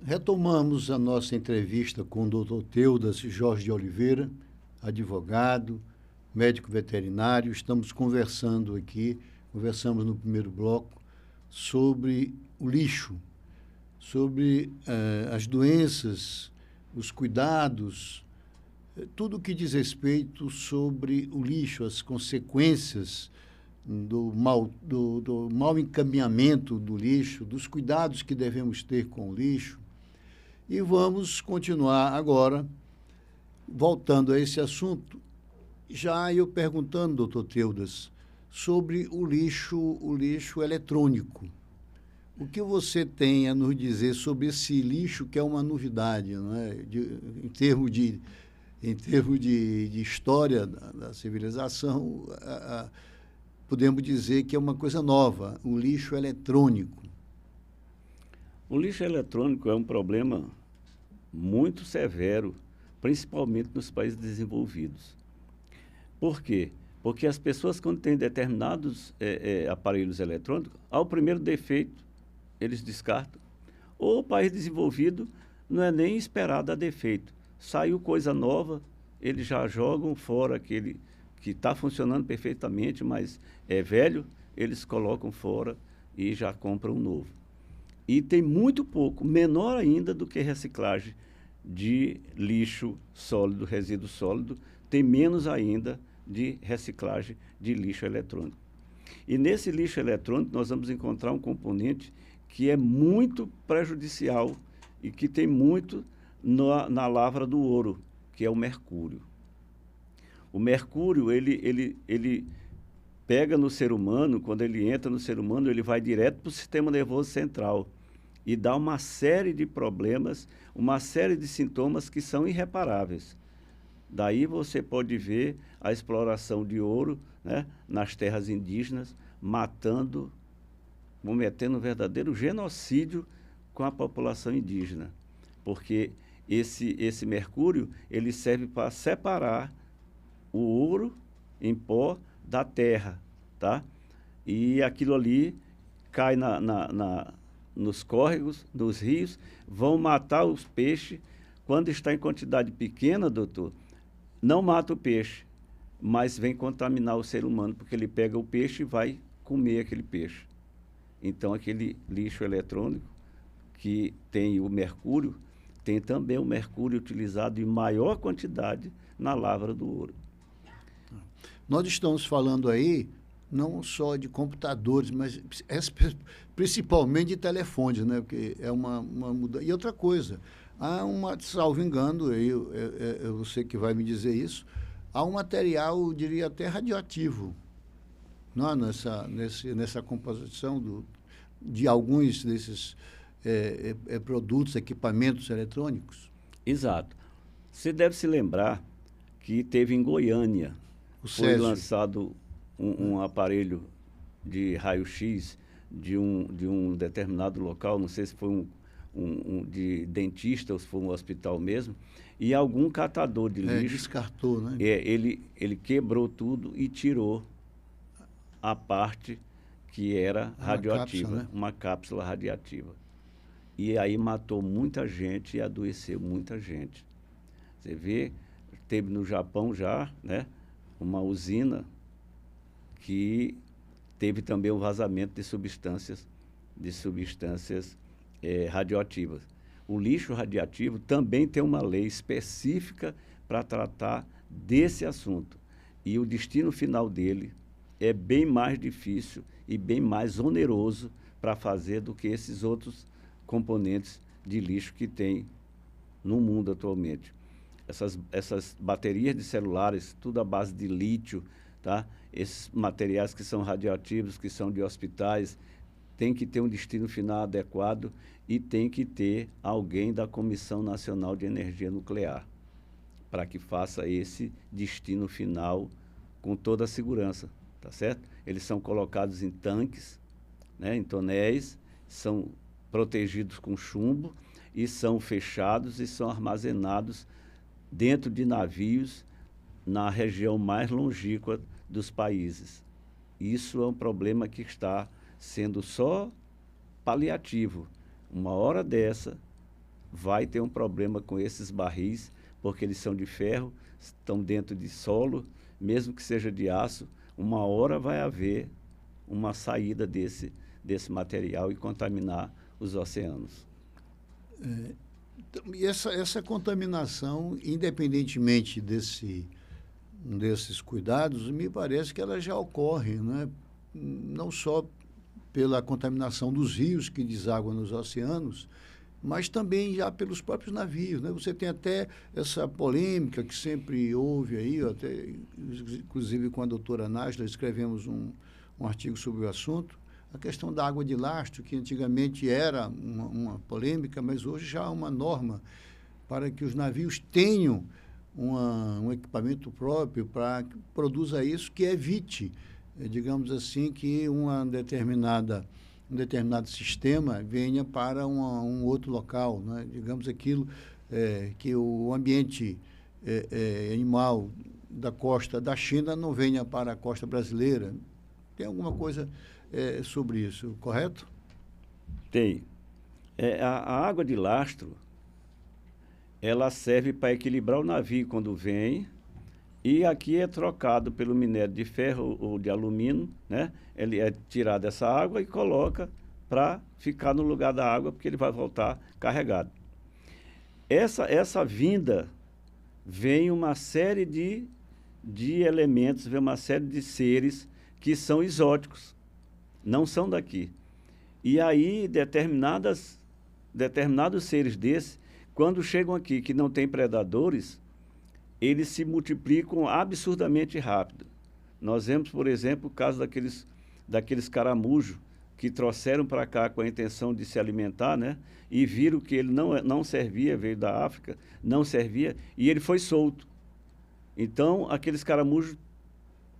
Retomamos a nossa entrevista com o Dr. Teudas Jorge de Oliveira, advogado, médico veterinário. Estamos conversamos no primeiro bloco sobre o lixo, sobre as doenças, os cuidados, tudo que diz respeito sobre o lixo, as consequências do mau encaminhamento do lixo, dos cuidados que devemos ter com o lixo. E vamos continuar agora, voltando a esse assunto, já eu perguntando, doutor Teudas, sobre o lixo eletrônico. O que você tem a nos dizer sobre esse lixo que é uma novidade, não é? Em termos de história da civilização, podemos dizer que é uma coisa nova, o lixo eletrônico. O lixo eletrônico é um problema muito severo, principalmente nos países desenvolvidos. Por quê? Porque as pessoas, quando têm determinados aparelhos eletrônicos, ao primeiro defeito, eles descartam. Ou o país desenvolvido não é nem esperado a defeito. Saiu coisa nova, eles já jogam fora aquele que está funcionando perfeitamente, mas é velho, eles colocam fora e já compram um novo. E tem muito pouco, menor ainda do que reciclagem de lixo sólido, resíduo sólido, tem menos ainda de reciclagem de lixo eletrônico. E nesse lixo eletrônico nós vamos encontrar um componente que é muito prejudicial e que tem muito na lavra do ouro, que é o mercúrio. O mercúrio, ele pega no ser humano, quando ele entra no ser humano, ele vai direto para o sistema nervoso central e dá uma série de problemas, uma série de sintomas que são irreparáveis. Daí você pode ver a exploração de ouro, né, nas terras indígenas, cometendo um verdadeiro genocídio com a população indígena, porque esse mercúrio ele serve para separar o ouro em pó da terra, tá? E aquilo ali cai nos córregos, nos rios, vão matar os peixes. Quando está em quantidade pequena, doutor, não mata o peixe, mas vem contaminar o ser humano, porque ele pega o peixe e vai comer aquele peixe. Então, aquele lixo eletrônico que tem o mercúrio, tem também o mercúrio utilizado em maior quantidade na lavra do ouro. Nós estamos falando aí não só de computadores, mas principalmente de telefones, né? Porque é uma mudança. E outra coisa, salvo engano, eu sei que vai me dizer isso, há um material, eu diria até radioativo, não é? Nessa composição de alguns desses produtos, equipamentos eletrônicos. Exato. Você deve se lembrar que teve em Goiânia, foi lançado um aparelho de raio-x de um determinado local, não sei se foi de dentista ou se foi um hospital mesmo, e algum catador de lixo... descartou, né? Ele quebrou tudo e tirou a parte que era radioativa, cápsula, né? Uma cápsula radiativa. E aí matou muita gente e adoeceu muita gente. Você vê, teve no Japão já, né, uma usina que teve também um vazamento de substâncias radioativas. O lixo radioativo também tem uma lei específica para tratar desse assunto. E o destino final dele é bem mais difícil e bem mais oneroso para fazer do que esses outros componentes de lixo que tem no mundo atualmente. Essas baterias de celulares, tudo à base de lítio, tá? Esses materiais que são radioativos, que são de hospitais, tem que ter um destino final adequado e tem que ter alguém da Comissão Nacional de Energia Nuclear para que faça esse destino final com toda a segurança, tá certo? Eles são colocados em tanques, né, em tonéis, são protegidos com chumbo e são fechados e são armazenados dentro de navios na região mais longínqua dos países. Isso é um problema que está sendo só paliativo. Uma hora dessa, vai ter um problema com esses barris, porque eles são de ferro, estão dentro de solo, mesmo que seja de aço, uma hora vai haver uma saída desse material e contaminar os oceanos. E essa contaminação, independentemente desses cuidados, me parece que ela já ocorre, né? Não só pela contaminação dos rios que desaguam nos oceanos, mas também já pelos próprios navios, né? Você tem até essa polêmica que sempre houve aí, até, inclusive com a doutora Nájila escrevemos um artigo sobre o assunto, a questão da água de lastro, que antigamente era uma polêmica, mas hoje já há uma norma para que os navios tenham um equipamento próprio para que produza isso, que evite, digamos assim, que um determinado sistema venha para um outro local, né? Digamos aquilo, que o ambiente animal da costa da China não venha para a costa brasileira. Tem alguma coisa sobre isso, correto? Tem. A água de lastro, ela serve para equilibrar o navio quando vem, e aqui é trocado pelo minério de ferro ou de alumínio, né? Ele é tirado essa água e coloca para ficar no lugar da água, porque ele vai voltar carregado. Essa vinda vem uma série de elementos, vem uma série de seres que são exóticos, não são daqui. E aí, determinados seres desses, quando chegam aqui que não tem predadores, eles se multiplicam absurdamente rápido. Nós vemos, por exemplo, o caso daqueles caramujos que trouxeram para cá com a intenção de se alimentar, né? E viram que ele não servia, veio da África, não servia, e ele foi solto. Então, aqueles caramujos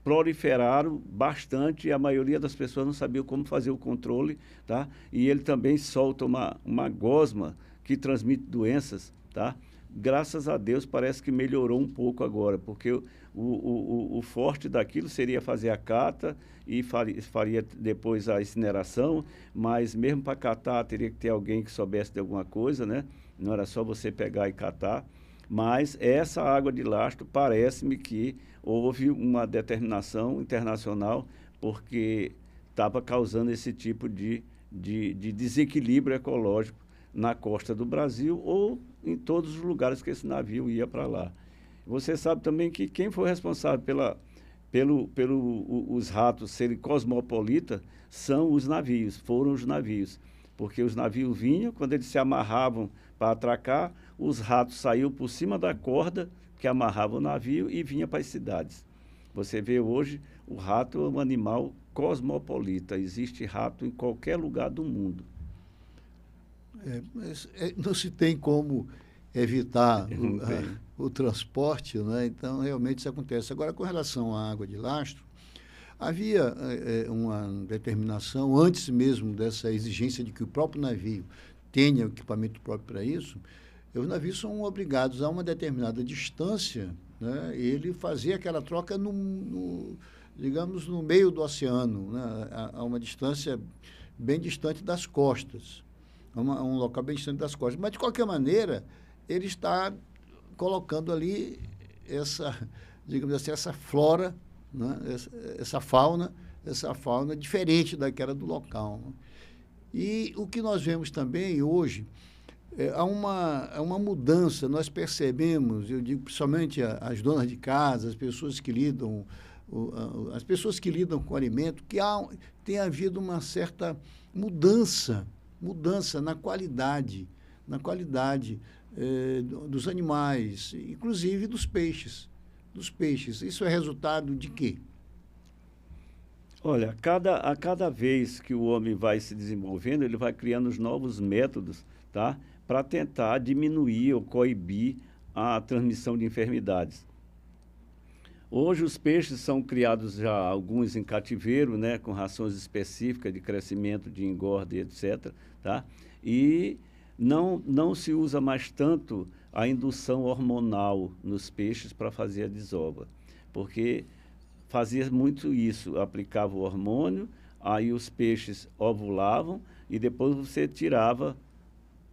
proliferaram bastante e a maioria das pessoas não sabia como fazer o controle, tá? E ele também solta uma gosma que transmite doenças, tá? Graças a Deus parece que melhorou um pouco agora, porque o forte daquilo seria fazer a cata e faria depois a incineração, mas mesmo para catar teria que ter alguém que soubesse de alguma coisa, né? Não era só você pegar e catar. Mas essa água de lastro parece-me que houve uma determinação internacional porque estava causando esse tipo de desequilíbrio ecológico na costa do Brasil ou em todos os lugares que esse navio ia para lá. Você sabe também que quem foi responsável os ratos serem cosmopolitas foram os navios. Porque os navios vinham, quando eles se amarravam para atracar, os ratos saíam por cima da corda que amarrava o navio e vinha para as cidades. Você vê hoje, o rato é um animal cosmopolita, existe rato em qualquer lugar do mundo. Mas não se tem como evitar o transporte, né? Então realmente isso acontece. Agora, com relação à água de lastro, havia uma determinação, antes mesmo dessa exigência de que o próprio navio tenha equipamento próprio para isso, os navios são obrigados a uma determinada distância, né? Ele fazia aquela troca digamos, no meio do oceano, né? A uma distância bem distante das costas, um local bem distante das costas. Mas, de qualquer maneira, ele está colocando ali digamos assim, essa flora, né? essa fauna diferente daquela do local, né? E o que nós vemos também hoje há uma mudança. Nós percebemos, eu digo principalmente as donas de casa, as pessoas que lidam com alimento, que tem havido uma certa mudança na qualidade dos animais, inclusive dos peixes. Isso é resultado de quê? Olha, a cada vez que o homem vai se desenvolvendo, ele vai criando os novos métodos, tá? Para tentar diminuir ou coibir a transmissão de enfermidades. Hoje os peixes são criados já, alguns em cativeiro, né? Com rações específicas de crescimento, de engorda e etc., tá? E não se usa mais tanto a indução hormonal nos peixes para fazer a desova, porque fazia muito isso, aplicava o hormônio, aí os peixes ovulavam e depois você tirava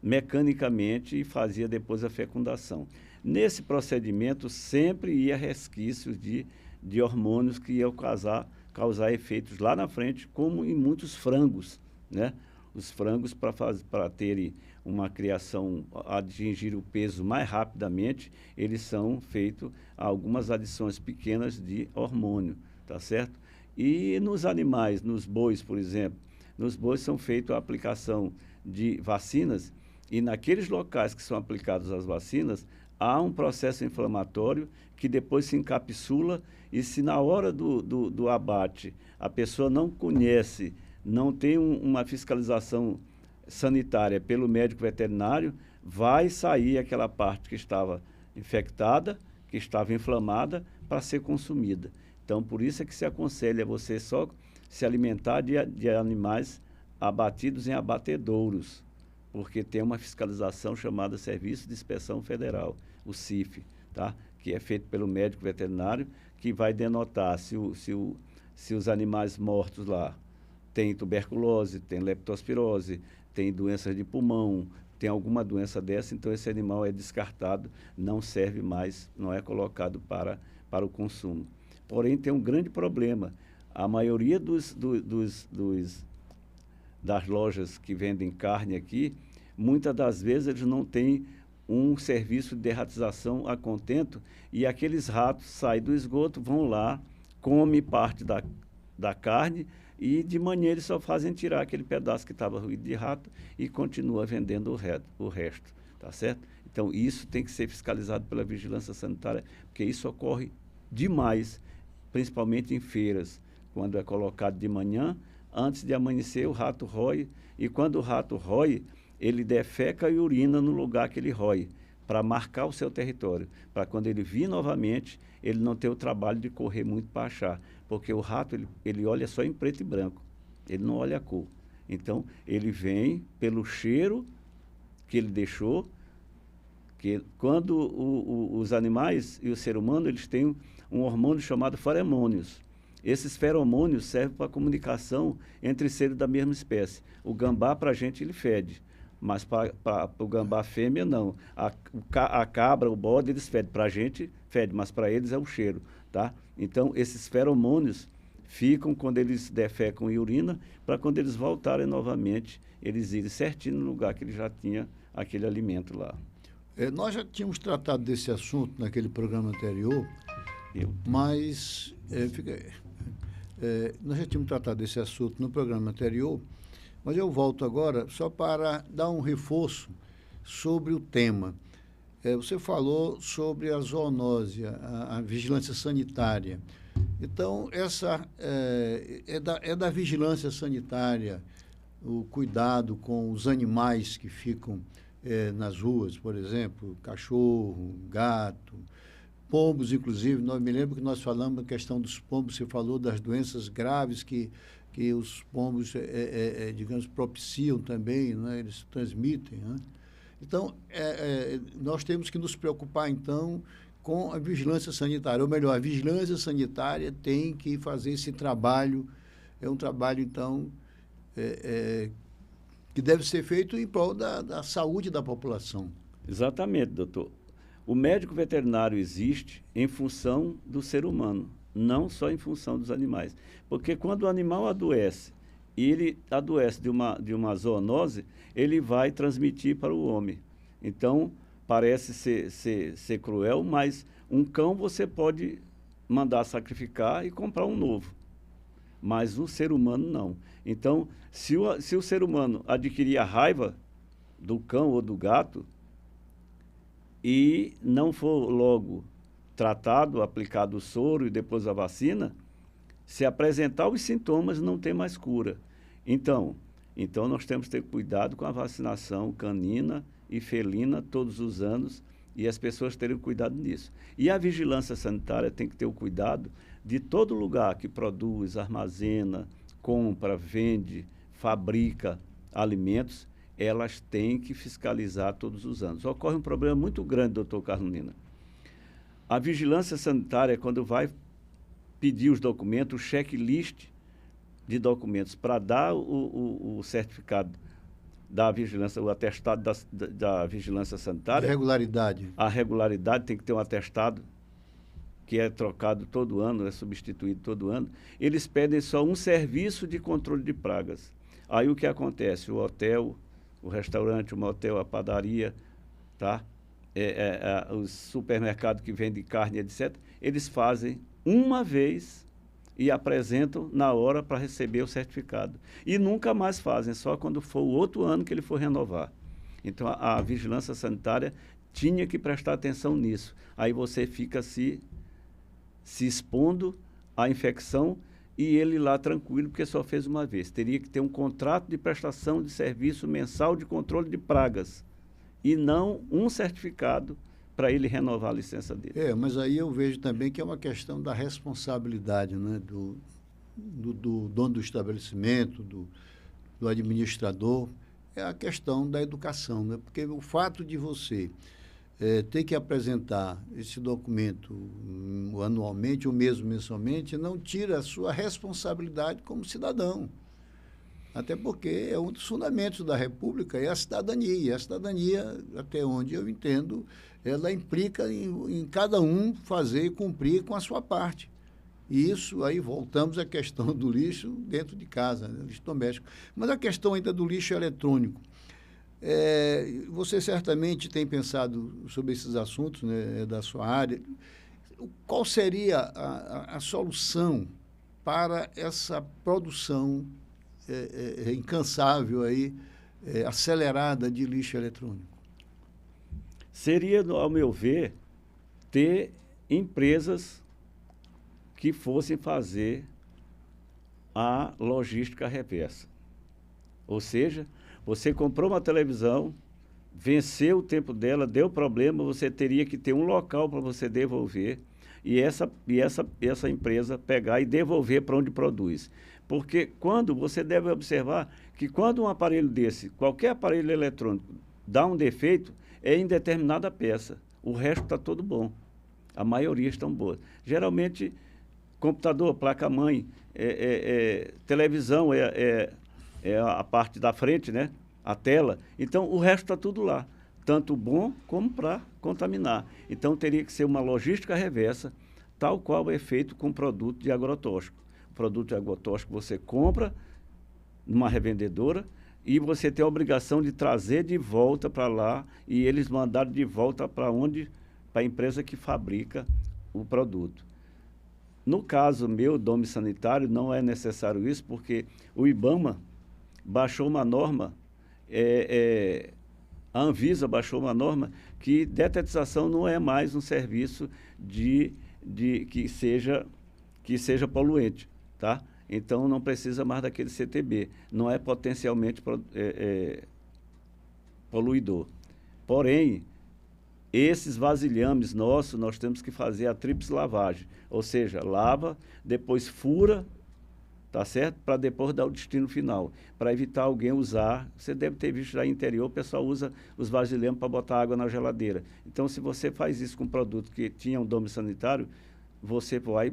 mecanicamente e fazia depois a fecundação. Nesse procedimento sempre ia resquícios de hormônios que iam causar efeitos lá na frente, como em muitos frangos, né? Os frangos, para terem uma criação, atingir o peso mais rapidamente, eles são feitos algumas adições pequenas de hormônio, tá certo? E nos animais, nos bois, por exemplo, nos bois são feitas a aplicação de vacinas e naqueles locais que são aplicadas as vacinas, há um processo inflamatório que depois se encapsula e se na hora do abate a pessoa não conhece, não tem uma fiscalização sanitária pelo médico veterinário, vai sair aquela parte que estava infectada, que estava inflamada, para ser consumida. Então, por isso é que se aconselha você só se alimentar de animais abatidos em abatedouros, porque tem uma fiscalização chamada Serviço de Inspeção Federal, o CIF, tá? Que é feito pelo médico veterinário, que vai denotar se os animais mortos lá têm tuberculose, têm leptospirose, têm doenças de pulmão, tem alguma doença dessa, então esse animal é descartado, não serve mais, não é colocado para o consumo. Porém, tem um grande problema. A maioria das lojas que vendem carne aqui, muitas das vezes eles não têm um serviço de derratização a contento e aqueles ratos saem do esgoto, vão lá, comem parte da carne e de manhã eles só fazem tirar aquele pedaço que estava ruído de rato e continua vendendo o resto, tá certo? Então, isso tem que ser fiscalizado pela vigilância sanitária, porque isso ocorre demais, principalmente em feiras, quando é colocado de manhã, antes de amanhecer o rato rói, e quando o rato rói, ele defeca e urina no lugar que ele rói, para marcar o seu território, para quando ele vir novamente, ele não ter o trabalho de correr muito para achar, porque o rato, ele olha só em preto e branco, ele não olha a cor. Então, ele vem pelo cheiro que ele deixou, que quando os animais e o ser humano, eles têm um hormônio chamado feromônios. Esses feromônios servem para a comunicação entre seres da mesma espécie. O gambá, para a gente, ele fede, mas para o gambá fêmea, não. A cabra, o bode, eles fedem. Para a gente, fede, mas para eles é o cheiro, tá? Então, esses feromônios ficam quando eles defecam e urina, para quando eles voltarem novamente, eles irem certinho no lugar que ele já tinha aquele alimento lá. Nós já tínhamos tratado desse assunto naquele programa anterior, mas nós já tínhamos tratado desse assunto no programa anterior, mas eu volto agora só para dar um reforço sobre o tema. Você falou sobre a zoonose, a vigilância sanitária. Então, essa é da vigilância sanitária, o cuidado com os animais que ficam nas ruas, por exemplo, cachorro, gato, pombos, inclusive. Me lembro que nós falamos a questão dos pombos, você falou das doenças graves que os pombos, digamos, propiciam também, né? Eles transmitem, né? Então, nós temos que nos preocupar, então, com a vigilância sanitária, ou melhor, a vigilância sanitária tem que fazer esse trabalho, é um trabalho, então, que deve ser feito em prol da saúde da população. Exatamente, doutor. O médico veterinário existe em função do ser humano, não só em função dos animais. Porque quando o animal adoece, e ele adoece de uma zoonose, ele vai transmitir para o homem. Então, parece ser cruel, mas um cão você pode mandar sacrificar e comprar um novo. Mas o ser humano não. Então, se o ser humano adquirir a raiva do cão ou do gato e não for logo tratado, aplicado o soro e depois a vacina, se apresentar os sintomas, não tem mais cura. Então nós temos que ter cuidado com a vacinação canina e felina todos os anos e as pessoas terem cuidado nisso. E a vigilância sanitária tem que ter o cuidado de todo lugar que produz, armazena, compra, vende, fabrica alimentos, elas têm que fiscalizar todos os anos. Ocorre um problema muito grande, doutor Carolina. A vigilância sanitária, quando vai pedir os documentos, o checklist de documentos para dar o certificado da vigilância, o atestado da vigilância sanitária. Regularidade. A regularidade tem que ter um atestado que é trocado todo ano, é substituído todo ano. Eles pedem só um serviço de controle de pragas. Aí o que acontece? O hotel, o restaurante, o motel, a padaria, tá? Os supermercados que vendem carne, etc., eles fazem uma vez e apresentam na hora para receber o certificado. E nunca mais fazem, só quando for o outro ano que ele for renovar. Então, a vigilância sanitária tinha que prestar atenção nisso. Aí você fica se expondo à infecção e ele lá tranquilo, porque só fez uma vez. Teria que ter um contrato de prestação de serviço mensal de controle de pragas e não um certificado para ele renovar a licença dele. Mas aí eu vejo também que é uma questão da responsabilidade, né, do dono do estabelecimento, do administrador, é a questão da educação, né? Porque o fato de você ter que apresentar esse documento anualmente ou mesmo mensalmente não tira a sua responsabilidade como cidadão. Até porque é um dos fundamentos da República, é a cidadania. E a cidadania, até onde eu entendo, ela implica em cada um fazer e cumprir com a sua parte. E isso, aí voltamos à questão do lixo dentro de casa, né? Lixo doméstico. Mas a questão ainda do lixo eletrônico. Você certamente tem pensado sobre esses assuntos, né, da sua área. Qual seria a solução para essa produção incansável, aí, acelerada de lixo eletrônico? Seria, ao meu ver, ter empresas que fossem fazer a logística reversa. Ou seja, você comprou uma televisão, venceu o tempo dela, deu problema, você teria que ter um local para você devolver e essa empresa pegar e devolver para onde produz. Porque você deve observar que quando um aparelho desse, qualquer aparelho eletrônico, dá um defeito, é em determinada peça. O resto está todo bom. A maioria estão boas. Geralmente, computador, placa-mãe, televisão é a parte da frente, né? A tela. Então, o resto está tudo lá. Tanto bom como para contaminar. Então, teria que ser uma logística reversa, tal qual é feito com produto de agrotóxico. O produto de agrotóxico você compra numa revendedora e você tem a obrigação de trazer de volta para lá e eles mandaram de volta para a empresa que fabrica o produto. No caso meu, Dome Sanitário, não é necessário isso, porque o IBAMA baixou uma norma, a Anvisa baixou uma norma que detetização não é mais um serviço que seja poluente, tá? Então, não precisa mais daquele CTB, não é potencialmente poluidor. Porém, esses vasilhames nossos, nós temos que fazer a tríplice lavagem, ou seja, lava, depois fura, tá certo? Para depois dar o destino final, para evitar alguém usar. Você deve ter visto já no interior, o pessoal usa os vasilhames para botar água na geladeira. Então, se você faz isso com um produto que tinha um dome sanitário, você vai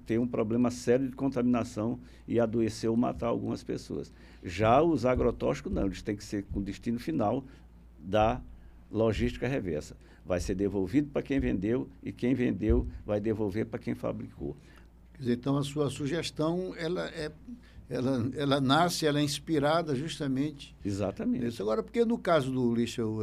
ter um problema sério de contaminação e adoecer ou matar algumas pessoas. Já os agrotóxicos, não, eles têm que ser com destino final da logística reversa. Vai ser devolvido para quem vendeu e quem vendeu vai devolver para quem fabricou. Quer dizer, então, a sua sugestão, ela nasce, ela é inspirada justamente... Exatamente. Isso. Agora, porque no caso do lixo,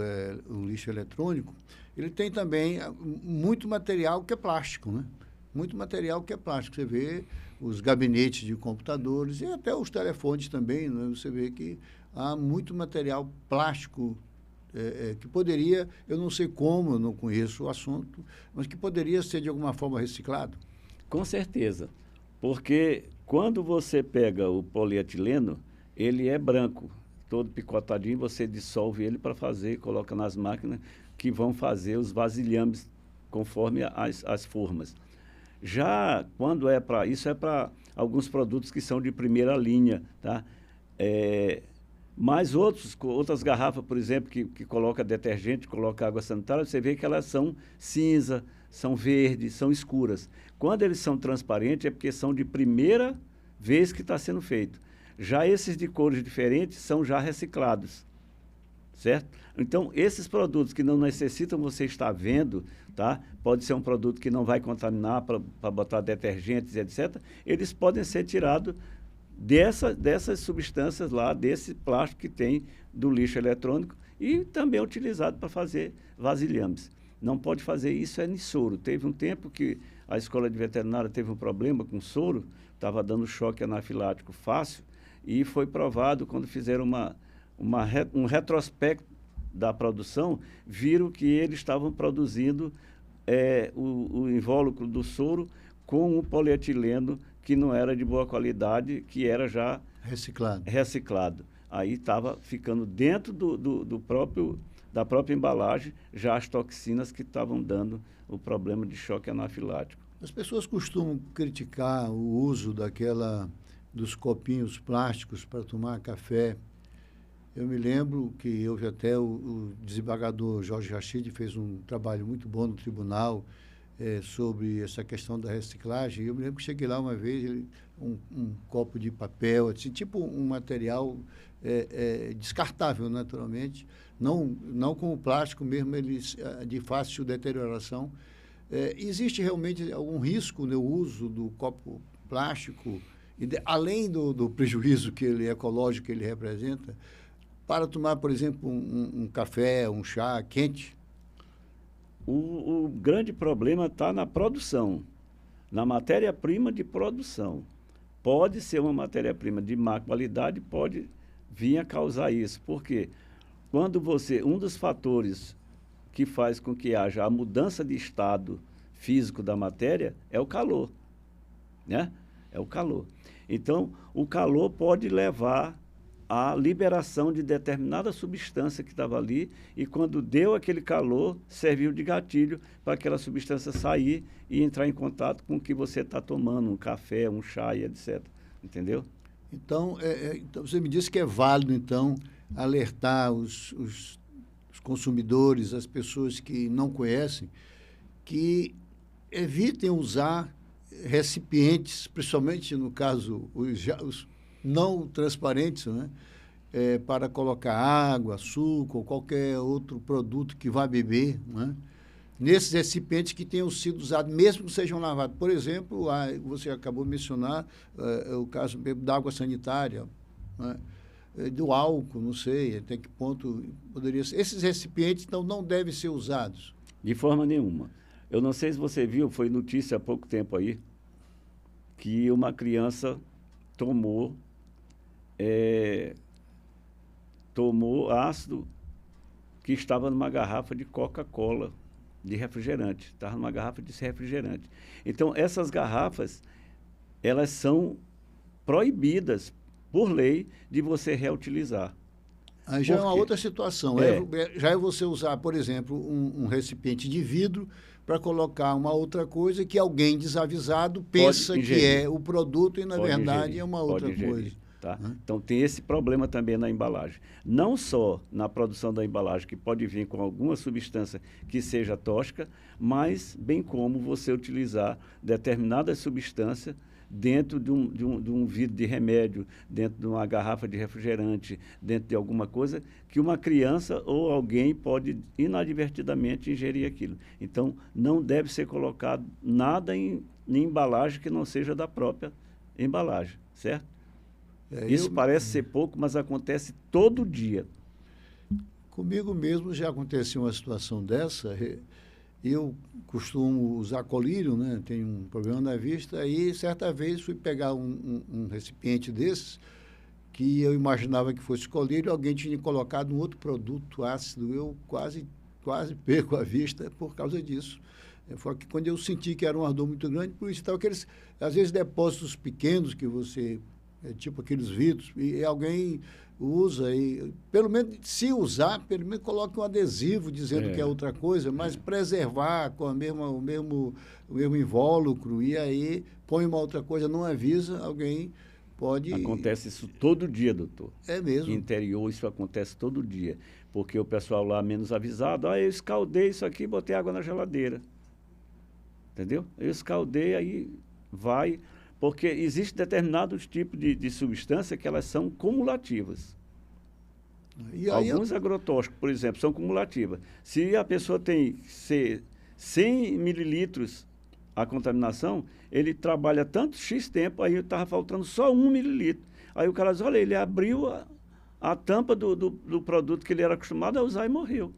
o lixo eletrônico, ele tem também muito material que é plástico, né? Muito material que é plástico. Você vê os gabinetes de computadores e até os telefones também, né? Você vê que há muito material plástico que poderia, eu não sei como, eu não conheço o assunto, mas que poderia ser de alguma forma reciclado. Com certeza, porque quando você pega o polietileno, ele é branco, todo picotadinho, você dissolve ele para fazer, coloca nas máquinas que vão fazer os vasilhames conforme as formas. Já quando isso é para alguns produtos que são de primeira linha, tá? Mas outras garrafas, por exemplo, que coloca detergente, coloca água sanitária, você vê que elas são cinza, são verdes, são escuras. Quando eles são transparentes é porque são de primeira vez que está sendo feito. Já esses de cores diferentes são já reciclados, certo? Então, esses produtos que não necessitam você estar vendo, tá? Pode ser um produto que não vai contaminar para botar detergentes, etc. Eles podem ser tirados dessas substâncias lá, desse plástico que tem do lixo eletrônico e também utilizado para fazer vasilhames. Não pode fazer isso em soro. Teve um tempo que a escola de veterinária teve um problema com soro, estava dando choque anafilático fácil, e foi provado, quando fizeram um retrospecto da produção, viram que eles estavam produzindo o invólucro do soro com um polietileno que não era de boa qualidade, que era já reciclado. Aí estava ficando dentro da própria embalagem já as toxinas que estavam dando o problema de choque anafilático. As pessoas costumam criticar o uso dos copinhos plásticos para tomar café. Eu me lembro que houve até o desembargador Jorge Rachid fez um trabalho muito bom no tribunal sobre essa questão da reciclagem. Eu me lembro que cheguei lá uma vez, um copo de papel, assim, tipo um material descartável, naturalmente, não como plástico mesmo, eles de fácil deterioração. Existe realmente algum risco no uso do copo plástico, além do prejuízo ecológico que ele representa, para tomar, por exemplo, um café, um chá quente? O grande problema está na produção, na matéria-prima de produção. Pode ser uma matéria-prima de má qualidade, pode vir a causar isso. Por quê? Um dos fatores que faz com que haja a mudança de estado físico da matéria é o calor, né? É o calor. Então, o calor pode levar à liberação de determinada substância que estava ali, e quando deu aquele calor, serviu de gatilho para aquela substância sair e entrar em contato com o que você está tomando, um café, um chá e etc. Entendeu? Então, então, você me disse que é válido, então, alertar os consumidores, as pessoas que não conhecem, que evitem usar recipientes, principalmente no caso os não transparentes, né? Para colocar água, açúcar ou qualquer outro produto que vá beber, né? Nesses recipientes que tenham sido usados, mesmo que sejam lavados. Por exemplo, você acabou de mencionar o caso da água sanitária, né? Do álcool, não sei até que ponto poderia ser. Esses recipientes, então, não devem ser usados? De forma nenhuma. Eu não sei se você viu, foi notícia há pouco tempo aí, que uma criança tomou ácido que estava numa garrafa de Coca-Cola, de refrigerante. Estava numa garrafa de refrigerante. Então, essas garrafas, elas são proibidas, por lei, de você reutilizar. Aí já é uma outra situação. Já é você usar, por exemplo, um recipiente de vidro para colocar uma outra coisa que alguém desavisado pensa que é o produto e, na verdade, é uma outra coisa. Tá? Então, tem esse problema também na embalagem. Não só na produção da embalagem, que pode vir com alguma substância que seja tóxica, mas bem como você utilizar determinadas substâncias dentro de um vidro de remédio, dentro de uma garrafa de refrigerante, dentro de alguma coisa, que uma criança ou alguém pode inadvertidamente ingerir aquilo. Então, não deve ser colocado nada em embalagem que não seja da própria embalagem, certo? Isso parece ser pouco, mas acontece todo dia. Comigo mesmo já aconteceu uma situação dessa. Eu costumo usar colírio, né? Tenho um problema na vista. Aí, certa vez, fui pegar um recipiente desses, que eu imaginava que fosse colírio, alguém tinha colocado um outro produto ácido. Eu quase perco a vista por causa disso. Foi que quando eu senti que era um ardor muito grande, por isso, aqueles, às vezes, depósitos pequenos que você... tipo aqueles vidros, e alguém usa, e pelo menos, se usar, pelo menos coloque um adesivo dizendo que é outra coisa, mas preservar com o mesmo invólucro, e aí põe uma outra coisa, não avisa, alguém pode... Acontece isso todo dia, doutor. É mesmo? No interior, isso acontece todo dia, porque o pessoal lá menos avisado, eu escaldei isso aqui e botei água na geladeira. Entendeu? Eu escaldei, aí vai... Porque existe determinados tipos de substância que elas são cumulativas. E aí, Alguns agrotóxicos, por exemplo, são cumulativas. Se a pessoa tem 100 mililitros a contaminação, ele trabalha tanto X tempo, aí estava faltando só 1 mililitro. Aí o cara diz, olha, ele abriu a tampa do produto que ele era acostumado a usar e morreu.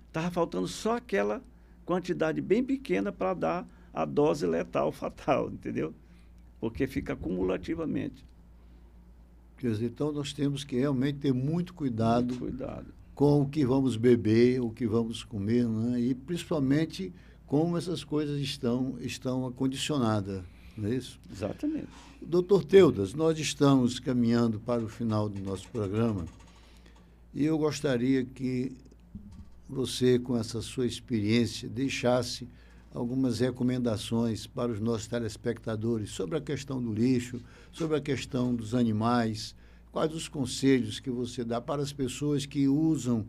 Estava faltando só aquela quantidade bem pequena para dar a dose letal fatal, entendeu? Porque fica cumulativamente. quer dizer, então nós temos que realmente ter muito cuidado, Muito cuidado. com o que vamos beber, o que vamos comer, né? E principalmente como essas coisas estão acondicionadas, não é isso? Exatamente. Doutor Teudas, nós estamos caminhando para o final do nosso programa e eu gostaria que você, com essa sua experiência, deixasse algumas recomendações para os nossos telespectadores sobre a questão do lixo, sobre a questão dos animais, quais os conselhos que você dá para as pessoas que usam,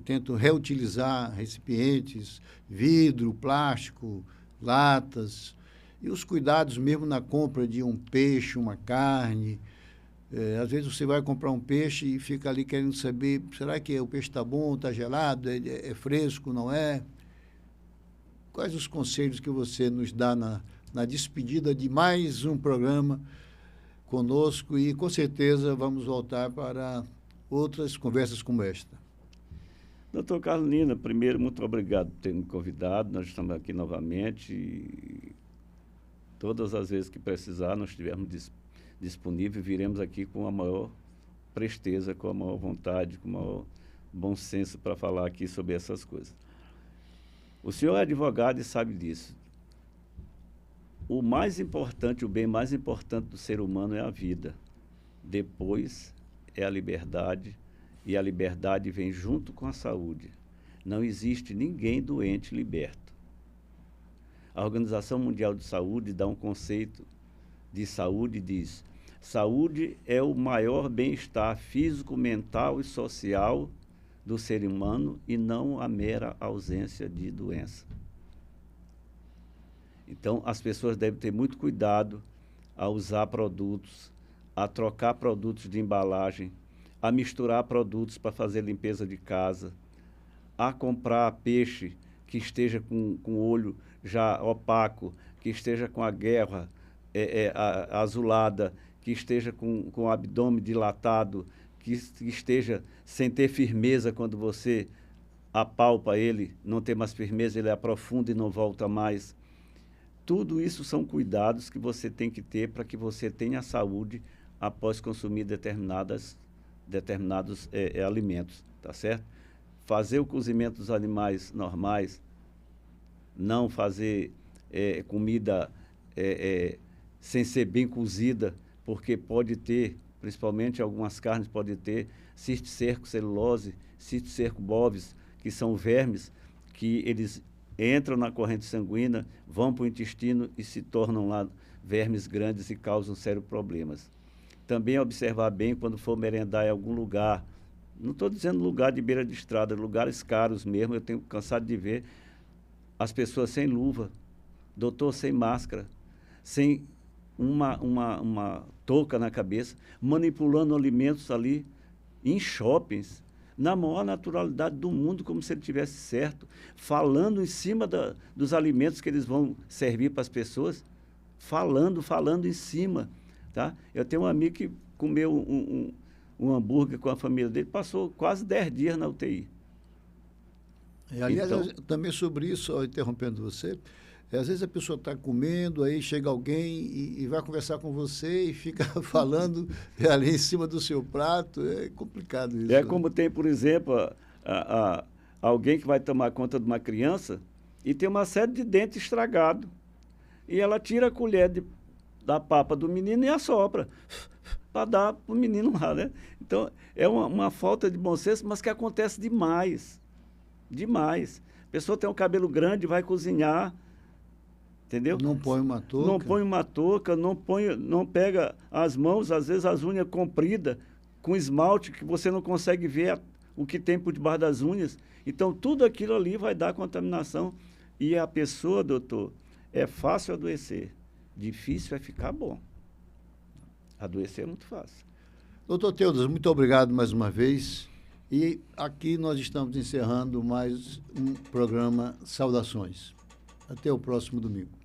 tentam reutilizar recipientes, vidro, plástico, latas, e os cuidados mesmo na compra de um peixe, uma carne. Às vezes você vai comprar um peixe e fica ali querendo saber, será que o peixe está bom, está gelado, é fresco, não é? Quais os conselhos que você nos dá na despedida de mais um programa conosco e, com certeza, vamos voltar para outras conversas como esta. Doutor Carolina, primeiro, muito obrigado por ter me convidado. Nós estamos aqui novamente e todas as vezes que precisar, nós estivermos disponíveis, viremos aqui com a maior presteza, com a maior vontade, com o maior bom senso para falar aqui sobre essas coisas. O senhor é advogado e sabe disso. O mais importante, o bem mais importante do ser humano é a vida. Depois é a liberdade, e a liberdade vem junto com a saúde. Não existe ninguém doente liberto. A Organização Mundial de Saúde dá um conceito de saúde e diz: saúde é o maior bem-estar físico, mental e social do ser humano e não a mera ausência de doença. Então, as pessoas devem ter muito cuidado a usar produtos, a trocar produtos de embalagem, a misturar produtos para fazer limpeza de casa, a comprar peixe que esteja com o olho já opaco, que esteja com a guerra azulada, que esteja com o abdômen dilatado, que esteja sem ter firmeza quando você apalpa ele, não tem mais firmeza, ele aprofunda e não volta mais. Tudo isso são cuidados que você tem que ter para que você tenha saúde após consumir determinados alimentos, tá certo? Fazer o cozimento dos animais normais, não fazer comida sem ser bem cozida, porque pode ter, principalmente algumas carnes, pode ter cisticerco celulose, cisticerco bovis, que são vermes que eles entram na corrente sanguínea, vão para o intestino e se tornam lá vermes grandes e causam sérios problemas. Também observar bem quando for merendar em algum lugar. Não estou dizendo lugar de beira de estrada, lugares caros mesmo. Eu tenho cansado de ver as pessoas sem luva, doutor sem máscara, sem uma touca na cabeça, manipulando alimentos ali em shoppings, na maior naturalidade do mundo, como se ele tivesse certo, falando em cima dos alimentos que eles vão servir para as pessoas, falando em cima. Tá? Eu tenho um amigo que comeu um hambúrguer com a família dele, passou quase 10 dias na UTI. Aliás, Então, também sobre isso, só interrompendo você, às vezes a pessoa está comendo, aí chega alguém e vai conversar com você e fica falando ali em cima do seu prato. É complicado isso. É como tem, por exemplo, alguém que vai tomar conta de uma criança e tem uma série de dentes estragados. E ela tira a colher da papa do menino e assopra para dar para o menino lá, né? Então, é uma falta de bom senso, mas que acontece demais. Demais. A pessoa tem um cabelo grande, vai cozinhar, entendeu? Não põe uma touca. Não põe uma touca, não pega as mãos, às vezes as unhas compridas, com esmalte, que você não consegue ver o que tem por debaixo das unhas. Então, tudo aquilo ali vai dar contaminação. E a pessoa, doutor, é fácil adoecer. Difícil é ficar bom. Adoecer é muito fácil. Doutor Teudas, muito obrigado mais uma vez. E aqui nós estamos encerrando mais um programa Saudações. Até o próximo domingo.